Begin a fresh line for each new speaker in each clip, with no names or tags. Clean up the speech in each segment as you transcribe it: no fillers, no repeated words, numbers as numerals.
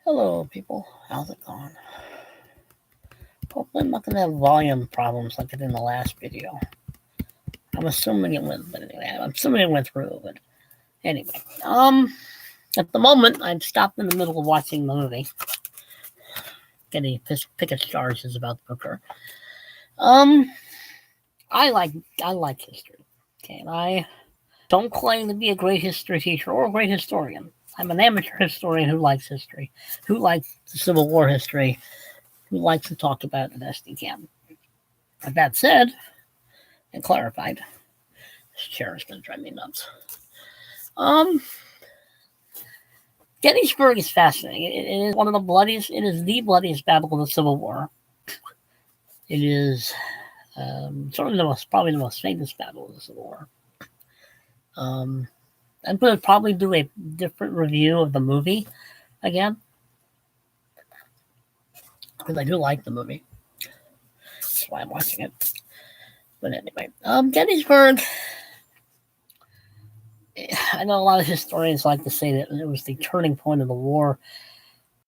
Hello, people. How's it going? Hopefully, I'm not going to have volume problems like I did in the last video. I'm assuming it went, but anyway, I'm assuming it went through. But anyway, at the moment, I'm stopped in the middle of watching the movie. Getting picket charges about the Booker. I like history. Okay, and I don't claim to be a great history teacher or a great historian. I'm an amateur historian who likes history, who likes the Civil War history, who likes to talk about it the best he can. But that said, and clarified, this chair is going to drive me nuts. Gettysburg is fascinating. It is one of the bloodiest. It is the bloodiest battle of the Civil War. It is probably the most famous battle of the Civil War. I'm going to probably do a different review of the movie again because I do like the movie. That's why I'm watching it. But anyway, Gettysburg. I know a lot of historians like to say that it was the turning point of the war.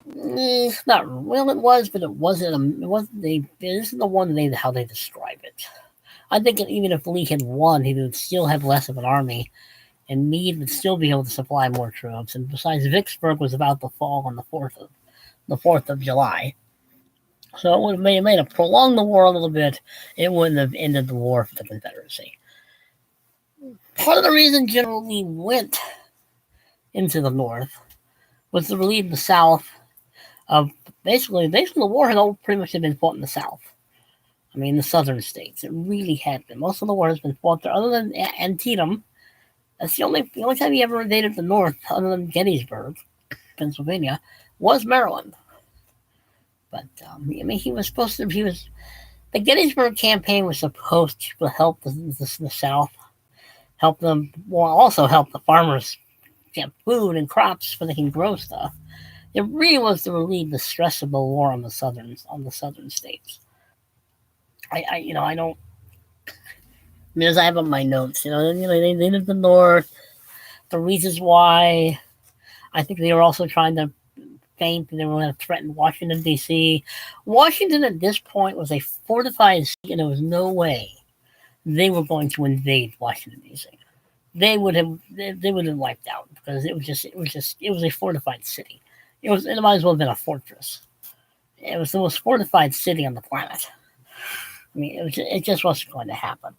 Not well, it was, but it wasn't. It wasn't. This isn't the one how they describe it. I think even if Lee had won, he would still have less of an army, and Meade would still be able to supply more troops. And besides, Vicksburg was about to fall on the 4th of July. So it would have made it prolong the war a little bit. It wouldn't have ended the war for the Confederacy. Part of the reason General Lee went into the North was to relieve the South of basically the war had all pretty much been fought in the South. I mean, the southern states. It really had been. Most of the war has been fought there, other than Antietam. That's the only time he ever invaded the North, other than Gettysburg, Pennsylvania, was Maryland. But he was supposed to. The Gettysburg campaign was supposed to help the South, help them. Well, also help the farmers get food and crops so they can grow stuff. It really was to relieve the stress of the war on the southern states. I don't. As I have on my notes, they did the North. The reasons why, I think they were also trying to feint they were going to threaten Washington D.C. Washington at this point was a fortified city, and there was no way they were going to invade Washington D.C. They would have wiped out because it was a fortified city. It might as well have been a fortress. It was the most fortified city on the planet. I mean, it just wasn't going to happen.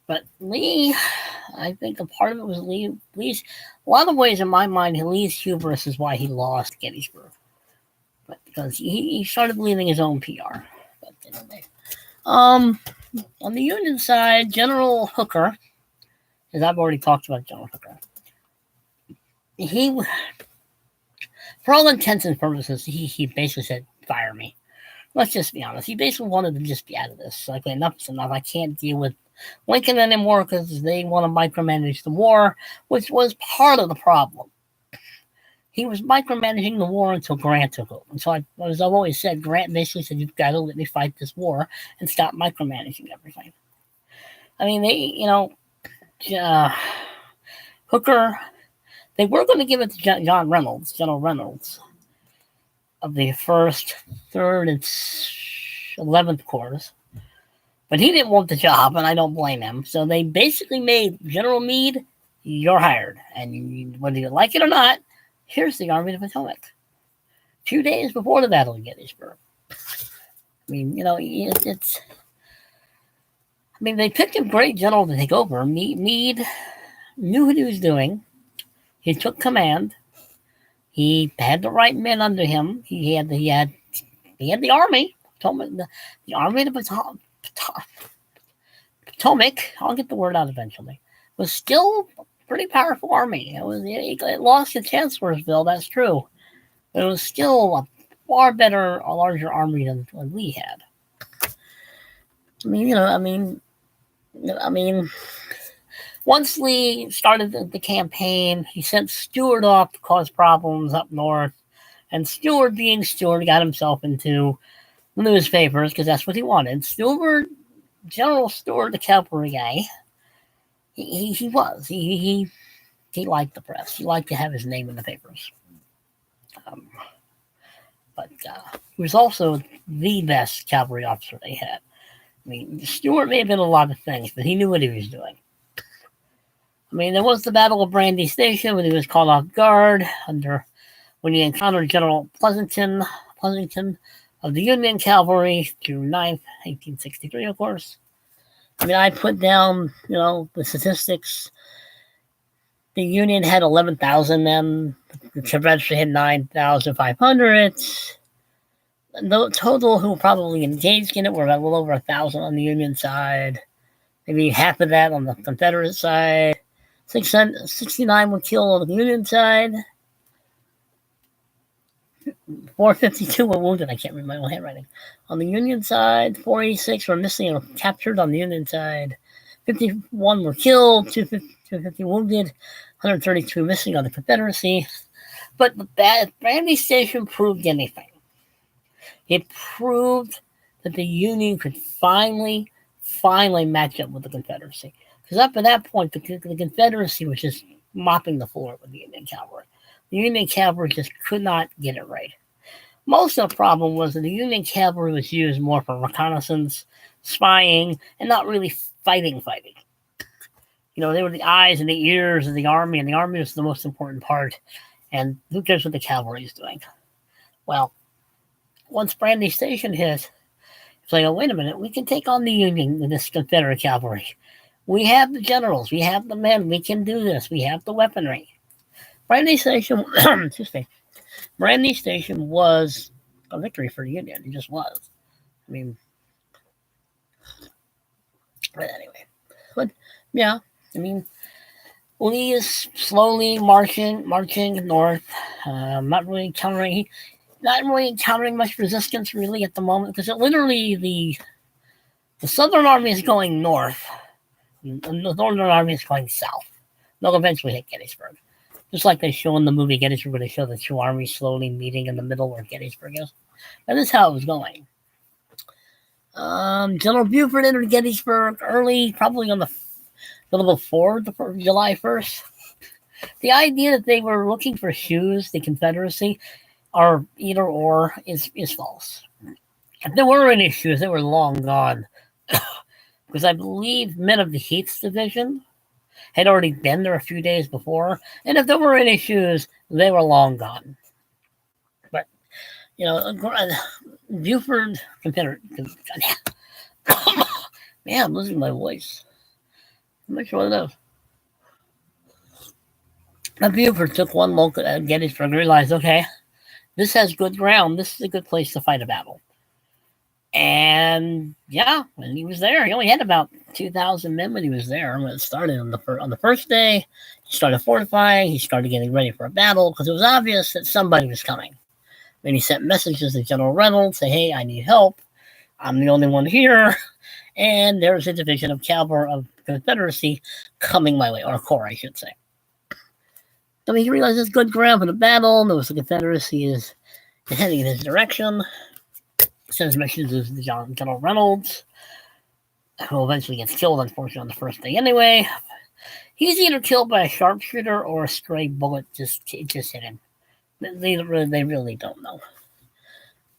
But Lee, I think a part of it was Lee's. A lot of ways, in my mind, Lee's hubris is why he lost Gettysburg. But because he started believing his own PR. But anyway, on the Union side, General Hooker, as I've already talked about General Hooker, he, for all intents and purposes, he basically said, "Fire me." Let's just be honest. He basically wanted to just be out of this. Like, enough's enough. I can't deal with Lincoln anymore because they want to micromanage the war, which was part of the problem. He was micromanaging the war until Grant took over. And so, as I've always said, Grant basically said, "You've got to let me fight this war and stop micromanaging everything." I mean, Hooker, they were going to give it to General Reynolds, of the 1st, 3rd, and 11th Corps. But he didn't want the job, and I don't blame him. So they basically made General Meade, "You're hired. And whether you like it or not, here's the Army of the Potomac." 2 days before the Battle of Gettysburg. I mean, it's... I mean, they picked a great general to take over. Meade knew what he was doing. He took command. He had the right men under him. He had the army. The Army of the Potomac. I'll get the word out eventually. Was still a pretty powerful army. It lost at Chancellorsville. That's true, but it was still a far better, a larger army than Lee had. I mean, once Lee started the campaign, he sent Stuart off to cause problems up north. And Stuart, being Stuart, got himself into the newspapers because that's what he wanted. General Stuart, the cavalry guy, he liked the press. He liked to have his name in the papers. Um, but he was also the best cavalry officer they had. I mean, Stuart may have been a lot of things, but he knew what he was doing. I mean, there was the Battle of Brandy Station when he was caught off guard when he encountered General Pleasanton of the Union Cavalry, June 9th, 1863, of course. I mean, I put down, the statistics. The Union had 11,000 men. The Confederacy had 9,500. The total who probably engaged in it were about a little over 1,000 on the Union side. Maybe half of that on the Confederate side. 69 were killed on the Union side. 452 were wounded. I can't read my own handwriting. On the Union side, 486 were missing or captured on the Union side. 51 were killed, 250 wounded, 132 missing on the Confederacy. But the Brandy Station proved anything. It proved that the Union could finally match up with the Confederacy. Because up at that point, the Confederacy was just mopping the floor with the Union Cavalry. The Union Cavalry just could not get it right. Most of the problem was that the Union Cavalry was used more for reconnaissance, spying, and not really fighting. They were the eyes and the ears of the Army, and the Army was the most important part. And who cares what the cavalry is doing? Well, once Brandy Station hit, it's like, oh, wait a minute, we can take on the Union with this Confederate cavalry. We have the generals, we have the men, we can do this, we have the weaponry. Brandy Station, Brandy Station was a victory for the Union. It just was. I mean, but anyway. But, yeah, I mean, Lee is slowly marching north, not really encountering much resistance really at the moment, because literally the Southern Army is going north, and the Northern Army is going south. They'll eventually hit Gettysburg, just like they show in the movie Gettysburg, where they show the two armies slowly meeting in the middle where Gettysburg is. That is how it was going. General Buford entered Gettysburg early, probably on a little before July 1st. The idea that they were looking for shoes, the Confederacy, or either or, is false. If there were any shoes, they were long gone. Because I believe men of the Heath's division had already been there a few days before. And if there were any shoes, they were long gone. But, Buford, Confederate. Man, I'm losing my voice. I'm not sure what it is. But Buford took one look at Gettysburg and realized, okay, this has good ground. This is a good place to fight a battle. And yeah, when he was there, he only had about 2,000 men when he was there. When it started on the first day, he started fortifying. He started getting ready for a battle because it was obvious that somebody was coming. Then he sent messages to General Reynolds, say, "Hey, I need help. I'm the only one here, and there's a division of cavalry of Confederacy coming my way, or a corps, I should say." So he realized it's good ground for the battle. Knows the Confederacy is heading in his direction. Sends messages to General Reynolds, who eventually gets killed, unfortunately, on the first day anyway. He's either killed by a sharpshooter or a stray bullet just hit him. They really don't know.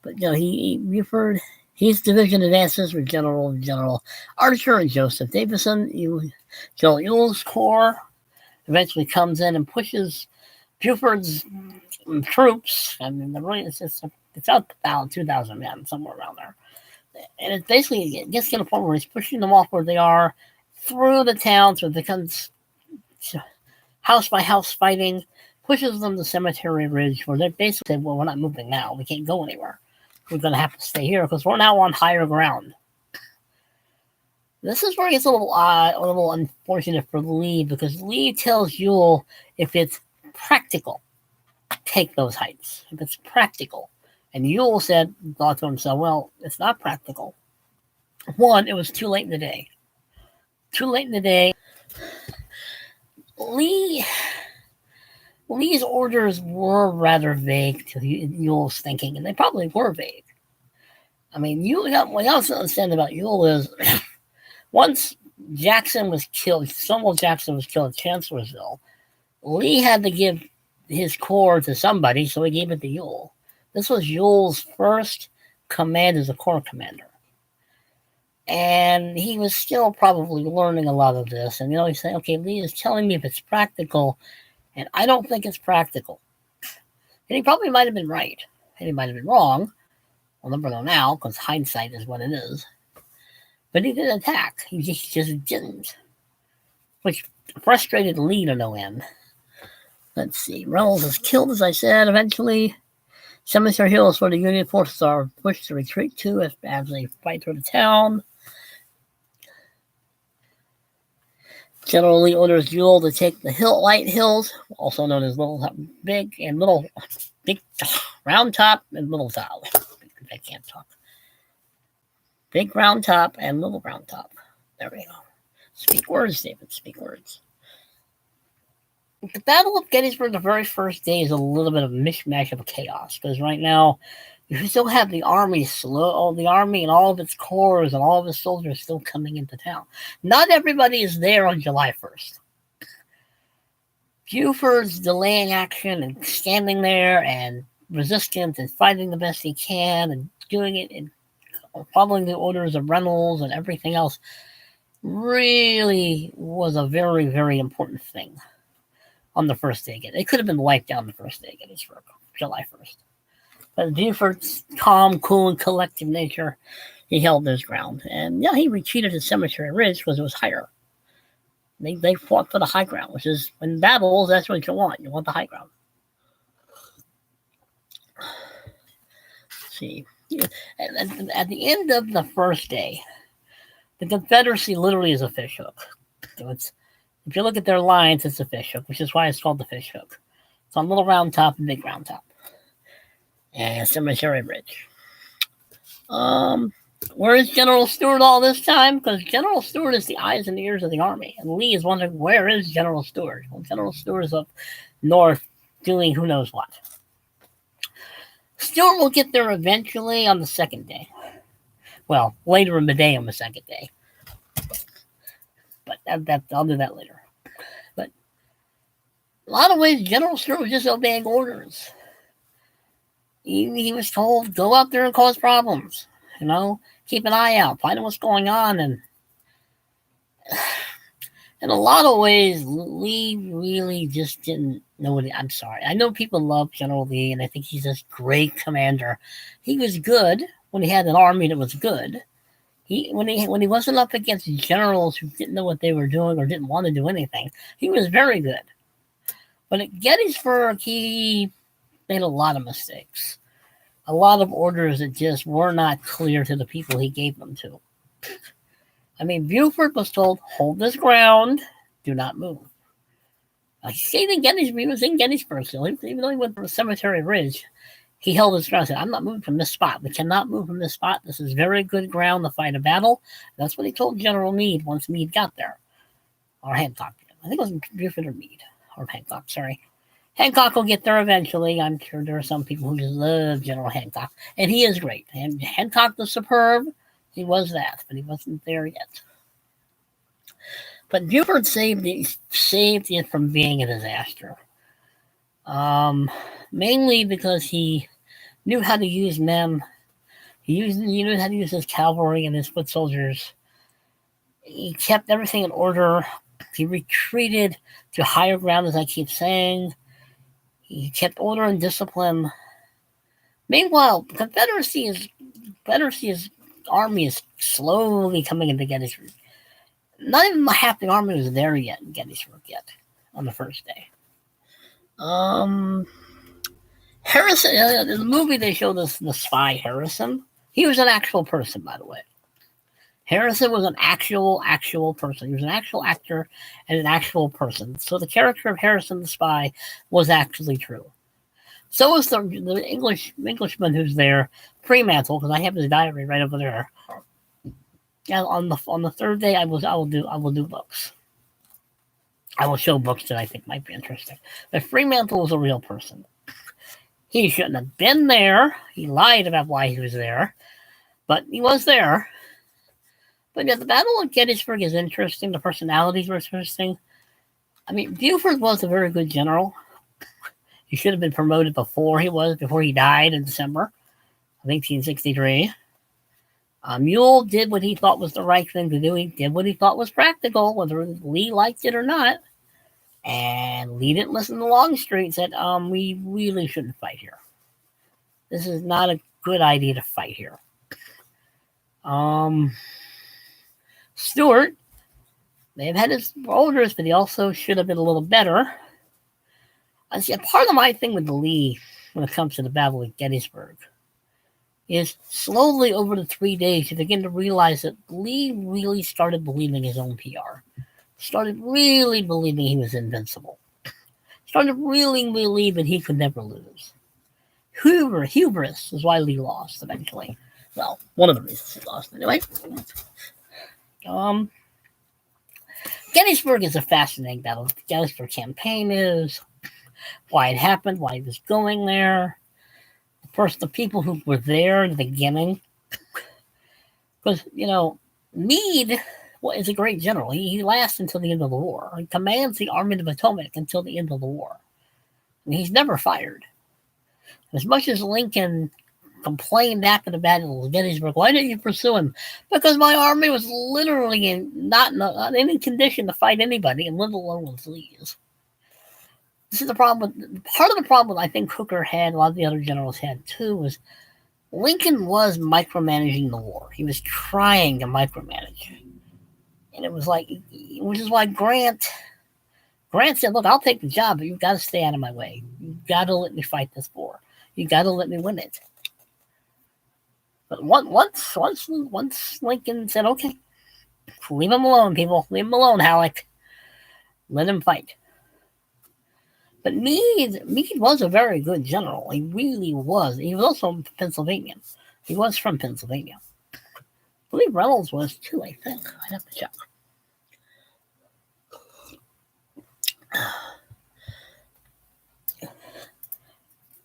But Buford, his division advances with General Archer and Joseph Davison. General Ewell's corps eventually comes in and pushes Buford's troops. I mean, it's out about 2,000 men, somewhere around there. And it basically gets to the point where he's pushing them off where they are through the town, so it becomes house by house fighting, pushes them to Cemetery Ridge, where they basically say, well, we're not moving now. We can't go anywhere. We're going to have to stay here because we're now on higher ground. This is where it gets a little unfortunate for Lee, because Lee tells Ewell, if it's practical, take those heights. If it's practical. And Ewell thought to himself, well, it's not practical. One, it was too late in the day. Lee's orders were rather vague to Ewell's thinking, and they probably were vague. I mean, what else to understand about Ewell is, once Stonewall Jackson was killed at Chancellorsville, Lee had to give his corps to somebody, so he gave it to Ewell. This was Ewell's first command as a corps commander. And he was still probably learning a lot of this. And, he's saying, okay, Lee is telling me if it's practical, and I don't think it's practical. And he probably might have been right. And he might have been wrong. We'll never know now, because hindsight is what it is. But he didn't attack. He just didn't. Which frustrated Lee to no end. Let's see. Reynolds is killed, as I said, eventually. Cemetery Hill is where the Union forces are pushed to retreat to as they fight through the town. General Lee orders Ewell to take the White Hills, also known as Big Round Top and Little Top. I can't talk. Big Round Top and Little Round Top. There we go. Speak words, David. Speak words. The Battle of Gettysburg, the very first day, is a little bit of a mishmash of chaos, because right now you still have the army and all of its corps and all of its soldiers still coming into town. Not everybody is there on July 1st. Buford's delaying action and standing there and resistant and fighting the best he can and doing it and following the orders of Reynolds and everything else really was a very, very important thing on the first day. It could have been wiped down the first day of Gettysburg, July 1st. But Buford's calm, cool, and collective nature, he held his ground. And yeah, he retreated to Cemetery Ridge because it was higher. They fought for the high ground, which is, in battles, that's what you want. You want the high ground. Let's see. At the end of the first day, the Confederacy literally is a fishhook. So if you look at their lines, it's a fishhook, which is why it's called the fishhook. It's on Little Round Top and Big Round Top. And Cemetery Ridge. Where is General Stewart all this time? Because General Stewart is the eyes and ears of the army. And Lee is wondering, where is General Stewart? Well, General Stewart is up north doing who knows what. Stewart will get there eventually on the second day. Well, later in the day on the second day. But I'll do that later. But a lot of ways, General Stewart was just obeying orders. He was told, go out there and cause problems. Keep an eye out, find out what's going on. And in a lot of ways, Lee really just didn't know what I'm sorry. I know people love General Lee, and I think he's this great commander. He was good when he had an army that was good. When he wasn't up against generals who didn't know what they were doing or didn't want to do anything, he was very good. But at Gettysburg, he made a lot of mistakes. A lot of orders that just were not clear to the people he gave them to. I mean, Buford was told, hold this ground, do not move. He stayed in Gettysburg. He was in Gettysburg still. Even though he went from Cemetery Ridge, he held his ground and said, I'm not moving from this spot. We cannot move from this spot. This is very good ground to fight a battle. That's what he told General Meade once Meade got there. Or Hancock. I think it was Buford or Meade. Or Hancock, sorry. Hancock will get there eventually. I'm sure there are some people who just love General Hancock. And he is great. And Hancock was superb. He was that, but he wasn't there yet. But Buford saved it from being a disaster. Mainly because he knew how to use men. He knew how to use his cavalry and his foot soldiers. He kept everything in order. He retreated to higher ground, as I keep saying. He kept order and discipline. Meanwhile, Confederacy's army is slowly coming into Gettysburg. Not even half the army was there yet in Gettysburg yet on the first day. Harrison, in the movie they showed us the spy Harrison. He was an actual person, by the way. Harrison was an actual person. He was an actual actor and an actual person. So the character of Harrison the spy was actually true. So was the Englishman who's there, Fremantle, because I have his diary right over there. And on the third day, I will do books. I will show books that I think might be interesting. But Fremantle was a real person. He shouldn't have been there. He lied about why he was there, but he was there. But yeah, the Battle of Gettysburg is interesting. The personalities were interesting. I mean, Buford was a very good general. He should have been promoted before he died in December of 1863. Mule did what he thought was the right thing to do. He did what he thought was practical, whether Lee liked it or not. And Lee didn't listen to Longstreet and said, we really shouldn't fight here. This is not a good idea to fight here. Stuart may have had his orders, but he also should have been a little better. I see, part of my thing with Lee when it comes to the Battle of Gettysburg is slowly over the 3 days you begin to realize that Lee really started believing his own PR. Started really believing he was invincible. Started really believing he could never lose. Hubris is why Lee lost eventually. Well, one of the reasons he lost anyway. Gettysburg is a fascinating battle. The Gettysburg campaign is, why it happened, why he was going there. First, the people who were there in the beginning. Because, Meade is a great general. He lasts until the end of the war. He commands the Army of the Potomac until the end of the war. And he's never fired. As much as Lincoln complained after the Battle of Gettysburg, why didn't you pursue him? Because my army was literally not in any condition to fight anybody, and let alone with Lee's. This is the problem. Part of the problem I think Hooker had, a lot of the other generals had too, was Lincoln was micromanaging the war. He was trying to micromanage. And it was like, which is why Grant said, look, I'll take the job, but you've got to stay out of my way. You've got to let me fight this war. You've got to let me win it. But once Lincoln said, okay, leave him alone, people. Leave him alone, Halleck. Let him fight. But Meade was a very good general. He really was. He was also from Pennsylvania. He was from Pennsylvania. I believe Reynolds was too, I think. I'd have to check.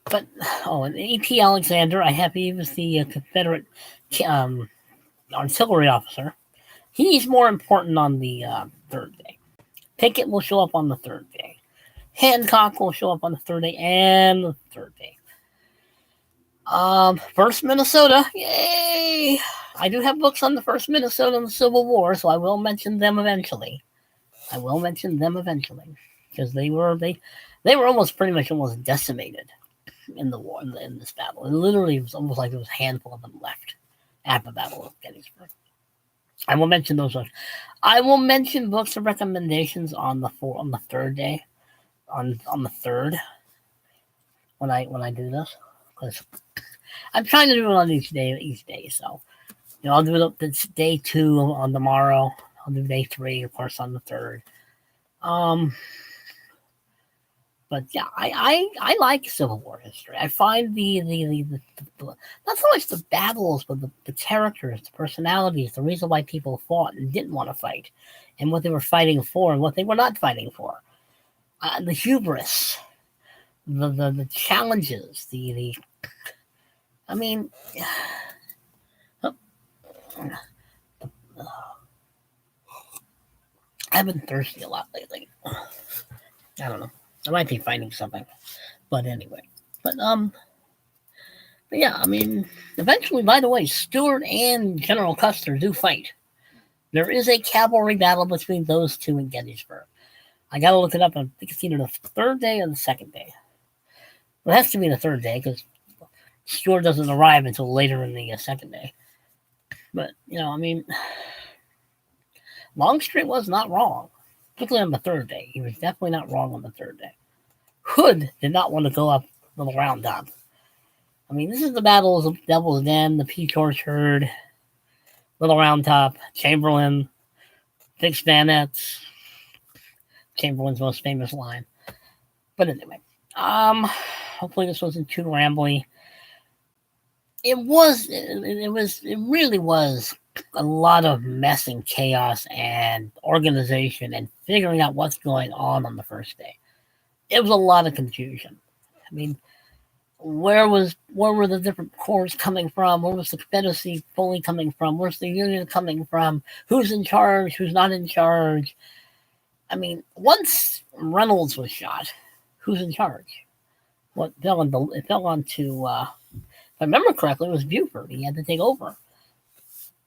But, and E.P. Alexander, he was the Confederate artillery officer. He's more important on the third day. Pickett will show up on the third day. Hancock will show up on the third day and the third day. First Minnesota, yay! I do have books on the first Minnesota and the Civil War, so I will mention them eventually. Because they were almost decimated in the war, in this battle. And literally, it was almost like there was a handful of them left at the Battle of Gettysburg. I will mention those books. I will mention books of recommendations on the third day. On the third, when I do this, because I'm trying to do it on each day. So, I'll do it day 2 on tomorrow. I'll do day 3, of course, on the third. But yeah, I like Civil War history. I find the not so much the battles, but the characters, the personalities, the reason why people fought and didn't want to fight, and what they were fighting for and what they were not fighting for. The hubris, the challenges, I've been thirsty a lot lately. I don't know. I might be finding something, but anyway. But yeah. Eventually, by the way, Stuart and General Custer do fight. There is a cavalry battle between those two in Gettysburg. I got to look it up. I think it's either the third day or the second day. Well, it has to be the third day because Stuart doesn't arrive until later in the second day. But, Longstreet was not wrong, particularly on the third day. He was definitely not wrong on the third day. Hood did not want to go up Little Round Top. This is the battles of Devil's Den, the Peach Orchard, Little Round Top, Chamberlain, Fixed Bayonets. Chamberlain's most famous line. But anyway, hopefully this wasn't too rambly. It really was a lot of mess and chaos and organization and figuring out what's going on the first day. It was a lot of confusion. Where were the different corps coming from? Where was the Confederacy fully coming from? Where's the Union coming from? Who's in charge? Who's not in charge? Once Reynolds was shot, who's in charge? What fell on it fell onto if I remember correctly, it was Buford. He had to take over.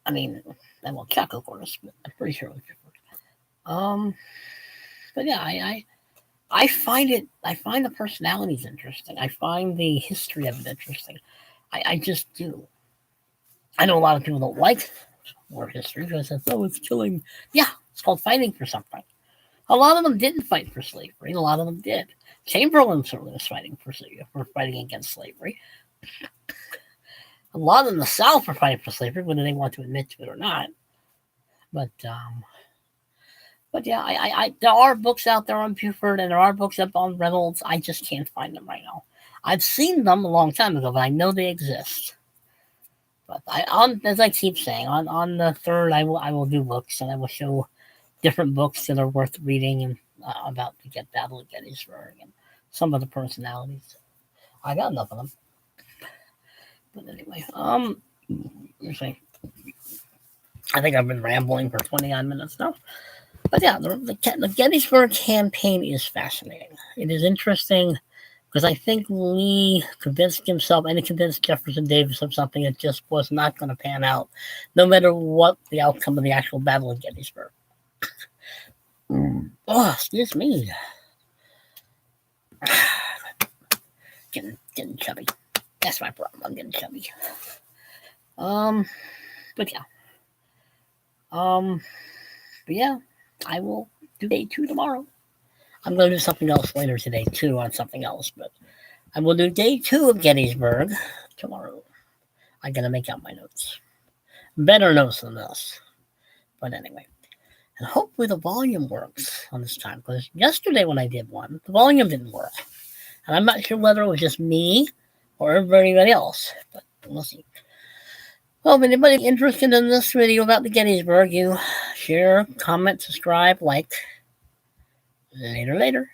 I mean, I won't check, of course, but I'm pretty sure it was Buford. But yeah, I find it. I find the personalities interesting. I find the history of it interesting. I just do. I know a lot of people don't like war history because they say, oh, it's killing. Yeah, it's called fighting for something. A lot of them didn't fight for slavery. A lot of them did. Chamberlain certainly was fighting for fighting against slavery. A lot in the South were fighting for slavery, whether they want to admit to it or not. But yeah, there are books out there on Buford, and there are books up on Reynolds. I just can't find them right now. I've seen them a long time ago, but I know they exist. But as I keep saying, on the 3rd, I will do books, and I will show different books that are worth reading and about the Battle of Gettysburg and some of the personalities. I got enough of them. But anyway, I think I've been rambling for 29 minutes now. But yeah, the Gettysburg campaign is fascinating. It is interesting because I think Lee convinced himself and he convinced Jefferson Davis of something that just was not going to pan out, no matter what the outcome of the actual Battle of Gettysburg. Oh, excuse me. Getting chubby. That's my problem. I'm getting chubby. But yeah. But yeah, I will do day 2 tomorrow. I'm going to do something else later today, too, on something else, but I will do day 2 of Gettysburg tomorrow. I got to make out my notes. Better notes than this. But anyway. And hopefully the volume works on this time, because yesterday when I did one, the volume didn't work. And I'm not sure whether it was just me or everybody else, but we'll see. Well, if anybody interested in this video about the Gettysburg, you share, comment, subscribe, like. Later.